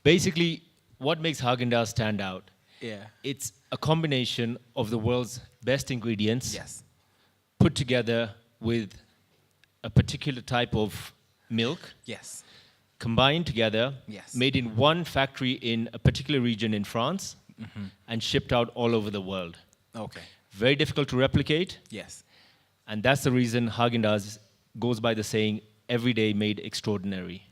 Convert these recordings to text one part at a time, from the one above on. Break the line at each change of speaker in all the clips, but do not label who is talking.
Basically, what makes Häagen-Dazs stand out?
Yeah.
It's a combination of the world's best ingredients
Yes.
put together with a particular type of milk,
Yes.
combined together,
Yes.
made in one factory in a particular region in France, and shipped out all over the world.
Okay.
Very difficult to replicate,
Yes.
and that's the reason Häagen-Dazs goes by the saying, every day made extraordinary.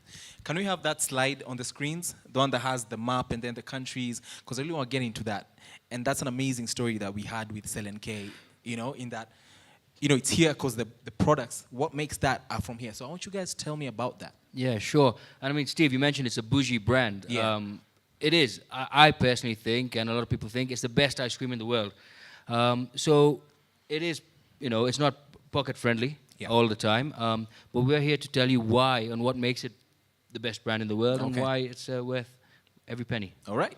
Can we have that slide on the screens? The one that has the map and then the countries? Because I really want to get into that. And that's an amazing story that we had with Selen K, in that, it's here because the products, what makes that are from here. So I want you guys to tell me about that.
Yeah, sure. And I mean, Steve, you mentioned it's a bougie brand.
Yeah.
It is. I personally think, and a lot of people think, it's the best ice cream in the world. So it is, it's not pocket friendly all the time. But we're here to tell you why and what makes it the best brand in the world and why it's worth every penny.
All right.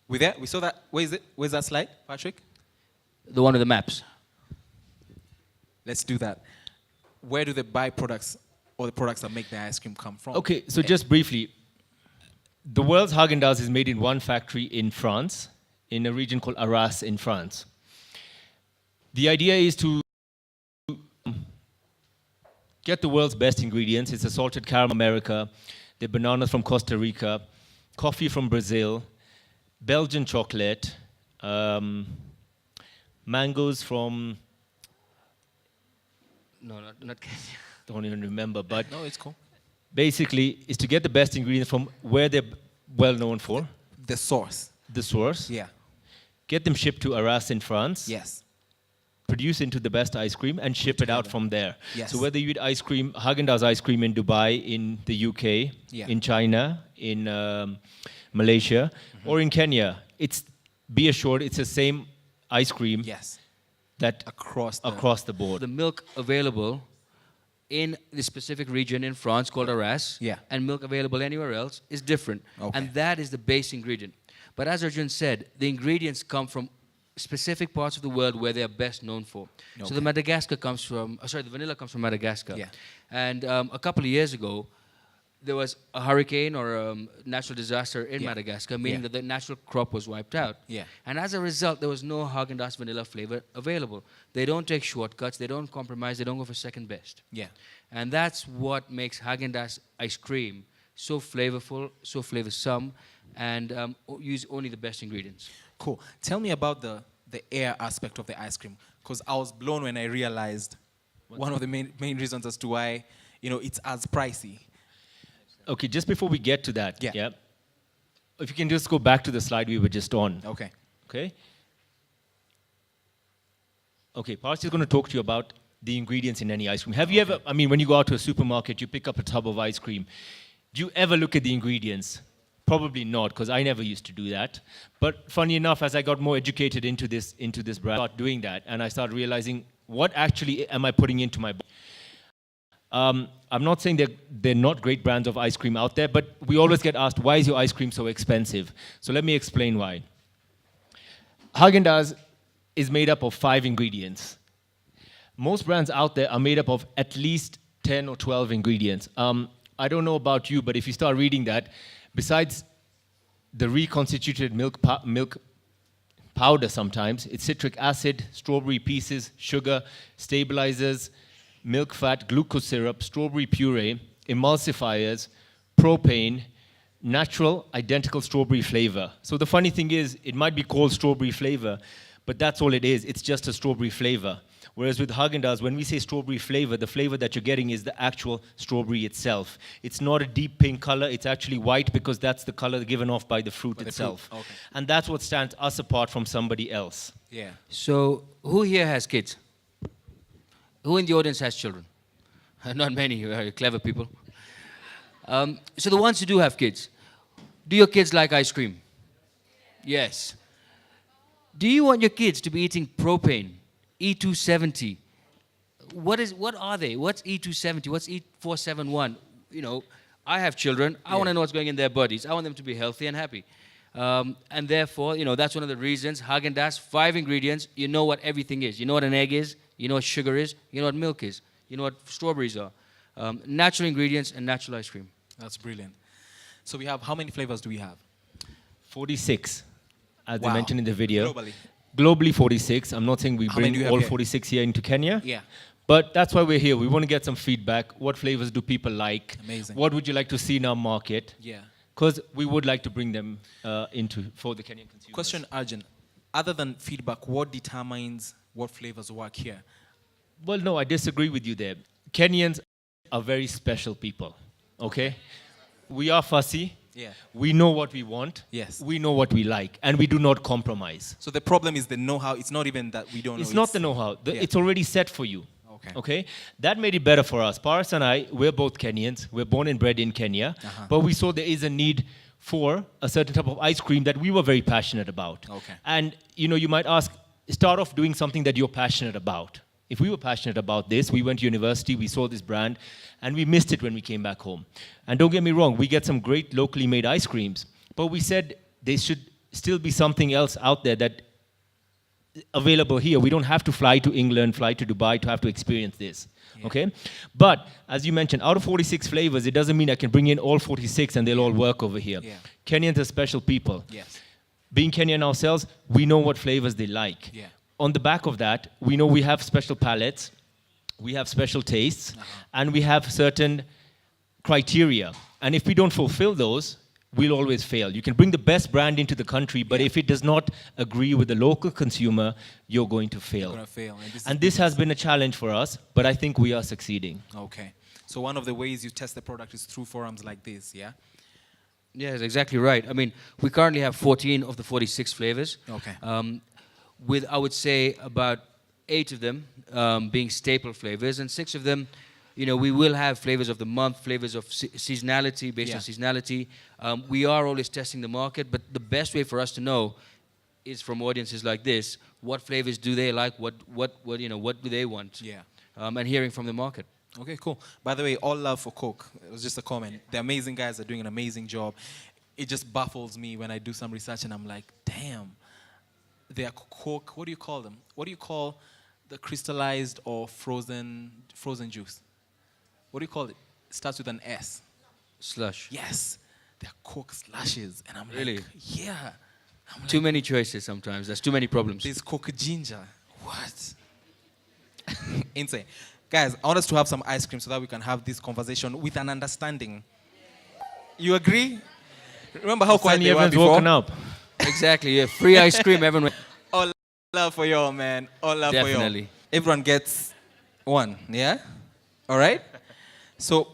We're there. We saw that. Where is it? Where's that slide, Patrick?
The one with the maps.
Let's do that. Where do the byproducts or the products that make the ice cream come from?
Okay, so just briefly, the world's Häagen-Dazs is made in one factory in France, in a region called Arras in France. The idea is to get the world's best ingredients. It's a salted caramel from America, the bananas from Costa Rica, coffee from Brazil, Belgian chocolate, mangoes from...
No, not Kenya.
Don't even remember, but
No, it's cool.
basically is to get the best ingredients from where they're well known for,
The source.
the source,
Yeah.
get them shipped to Arras in France,
Yes.
produce into the best ice cream, and ship it out from there.
Yes.
So whether you eat ice cream, Häagen-Dazs ice cream in Dubai, in the UK, in China, in Malaysia, or in Kenya, be assured it's the same ice cream
Yes.
that
Across
the board.
The milk available in the specific region in France called Arras, and milk available anywhere else is different.
Okay.
And that is the base ingredient. But as Arjun said, the ingredients come from specific parts of the world where they are best known for. So the vanilla comes from Madagascar.
Yeah.
And a couple of years ago, there was a hurricane or a natural disaster in Madagascar, meaning that the natural crop was wiped out.
Yeah.
And as a result, there was no Häagen-Dazs vanilla flavor available. They don't take shortcuts, they don't compromise, they don't go for second best.
Yeah.
And that's what makes Häagen-Dazs ice cream so flavorful, so flavorsome, and use only the best ingredients.
Cool. Tell me about the air aspect of the ice cream, because I was blown when I realized one of the main reasons as to why it's as pricey.
Okay, just before we get to that, if you can just go back to the slide we were just on.
Okay.
Okay? Okay, Parsi is going to talk to you about the ingredients in any ice cream. Have you ever, when you go out to a supermarket, you pick up a tub of ice cream. Do you ever look at the ingredients? Probably not, because I never used to do that. But funny enough, as I got more educated into this brand, I started doing that, and I started realizing what actually am I putting into my body. I'm not saying they're not great brands of ice cream out there, but we always get asked, why is your ice cream so expensive? So let me explain why. Häagen-Dazs is made up of 5 ingredients. Most brands out there are made up of at least 10 or 12 ingredients. I don't know about you, but if you start reading that, besides the reconstituted milk powder sometimes, it's citric acid, strawberry pieces, sugar, stabilizers, milk fat, glucose syrup, strawberry puree, emulsifiers, propane, natural, identical strawberry flavor. So the funny thing is, it might be called strawberry flavor, but that's all it is. It's just a strawberry flavor. Whereas with Häagen-Dazs, when we say strawberry flavor, the flavor that you're getting is the actual strawberry itself. It's not a deep pink color. It's actually white because that's the color given off by the fruit itself.
Okay.
And that's what stands us apart from somebody else.
Yeah.
So who here has kids? Who in the audience has children? Not many, very clever people. So the ones who do have kids, do your kids like ice cream? Yes. Do you want your kids to be eating propane, E270? What are they? What's E270? What's E471? I have children. I want to know what's going in their bodies. I want them to be healthy and happy. And therefore, that's one of the reasons. Häagen-Dazs, 5 ingredients. You know what everything is. You know what an egg is. You know what sugar is. You know what milk is. You know what strawberries are. Natural ingredients and natural ice cream.
That's brilliant. So we have, how many flavors do we have?
46, as they
Wow.
mentioned in the video.
Globally.
Globally 46. I'm not saying we
How many do
bring
you have
all
here?
46 here into Kenya.
Yeah.
But that's why we're here. We want to get some feedback. What flavors do people like?
Amazing.
What would you like to see in our market?
Yeah.
Because we would like to bring them for the Kenyan consumers.
Question, Arjun. Other than feedback, what determines what flavors work here?
Well, no, I disagree with you there. Kenyans are very special people, okay? We are fussy.
Yeah.
We know what we want.
Yes.
We know what we like, and we do not compromise.
So the problem is the know-how. It's not even that we don't know.
It's not the know-how.
Yeah.
It's already set for you.
Okay.
Okay? That made it better for us. Paras and I, we're both Kenyans. We're born and bred in Kenya. But we saw there is a need for a certain type of ice cream that we were very passionate about.
Okay.
And, you might ask, start off doing something that you're passionate about. If we were passionate about this, we went to university, we saw this brand, and we missed it when we came back home. And don't get me wrong, we get some great locally made ice creams, but we said there should still be something else out there that available here. We don't have to fly to England, fly to Dubai to have to experience this, okay? But, as you mentioned, out of 46 flavors, it doesn't mean I can bring in all 46 and they'll all work over here.
Yeah.
Kenyans are special people.
Yes.
Being Kenyan ourselves, we know what flavors they like.
Yeah.
On the back of that, we know we have special palates, we have special tastes, and we have certain criteria. And if we don't fulfill those, we'll always fail. You can bring the best brand into the country, but if it does not agree with the local consumer, you're going to fail.
You're gonna fail.
And this has been a challenge for us, but I think we are succeeding.
Okay. So one of the ways you test the product is through forums like this, yeah?
Yes, exactly right. I mean, we currently have 14 of the 46 flavors.
Okay.
With, I would say, about 8 of them being staple flavors, and 6 of them, we will have flavors of the month, flavors of seasonality, based on seasonality. We are always testing the market, but the best way for us to know is from audiences like this, what flavors do they like, what do they want?
Yeah.
And hearing from the market.
Okay, cool. By the way, all love for Coke. It was just a comment. The amazing guys are doing an amazing job. It just baffles me when I do some research and I'm like, damn, they are Coke. What do you call them? What do you call the crystallized or frozen juice? What do you call it? It starts with an S.
Slush.
Yes, they're Coke slushes, and I'm
Really?
like, yeah. I'm
Too
like,
many choices sometimes. There's too many problems.
there's Coke ginger. What? Insane. Guys, I want us to have some ice cream so that we can have this conversation with an understanding. You agree? Remember how quiet
Finally,
they were
everyone's
before?
woken up.
Exactly. Yeah. Free ice cream, everyone.
All love for y'all, man. All love for y'all.
Definitely.
Everyone gets one, yeah? All right? So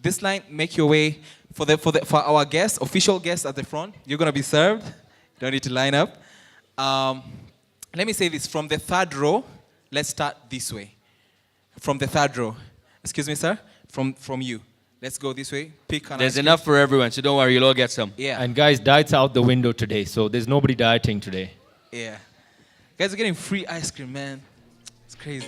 this line, make your way for our guests, official guests at the front. You're gonna be served. Don't need to line up. Let me say this: from the third row, let's start this way. From the third row, excuse me, sir. From you, let's go this way. Pick an
There's
ice cream.
enough for everyone, so don't worry, you'll all get some.
Yeah,
And guys, diet's out the window today, so there's nobody dieting today.
yeah. Guys are getting free ice cream, man. It's crazy.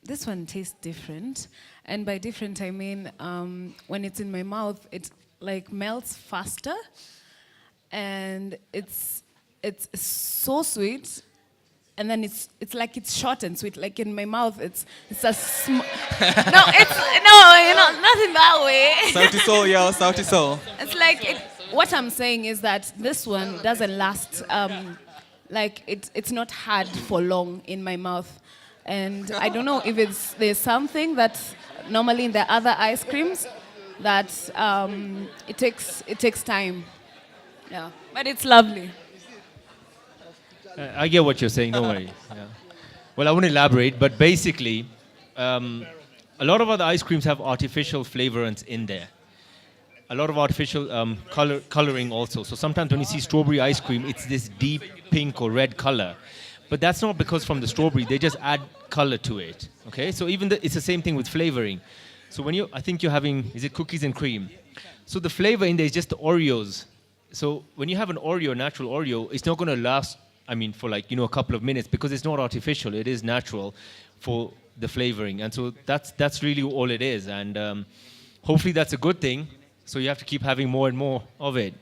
This one tastes different, and by different I mean when it's in my mouth, it like melts faster, and it's so sweet, and then it's like it's short and sweet. Like in my mouth, it's a not in that way.
Sauti Sol, yo, Sauti Sol.
It's like what I'm saying is that this one doesn't last. Like it's not hard for long in my mouth. And I don't know if there's something that normally in the other ice creams that it takes time. Yeah, but it's lovely.
I get what you're saying, don't worry. Yeah. Well, I won't elaborate, but basically, a lot of other ice creams have artificial flavorants in there. A lot of artificial coloring also. So sometimes when you see strawberry ice cream, it's this deep pink or red color. But that's not because from the strawberry, they just add color to it. Okay, so even it's the same thing with flavoring. So when I think you're having, is it cookies and cream? So the flavor in there is just the Oreos. So when you have an Oreo, natural Oreo, it's not going to last, I mean, for like, a couple of minutes because it's not artificial. It is natural for the flavoring. And so that's really all it is. And hopefully that's a good thing. So you have to keep having more and more of it.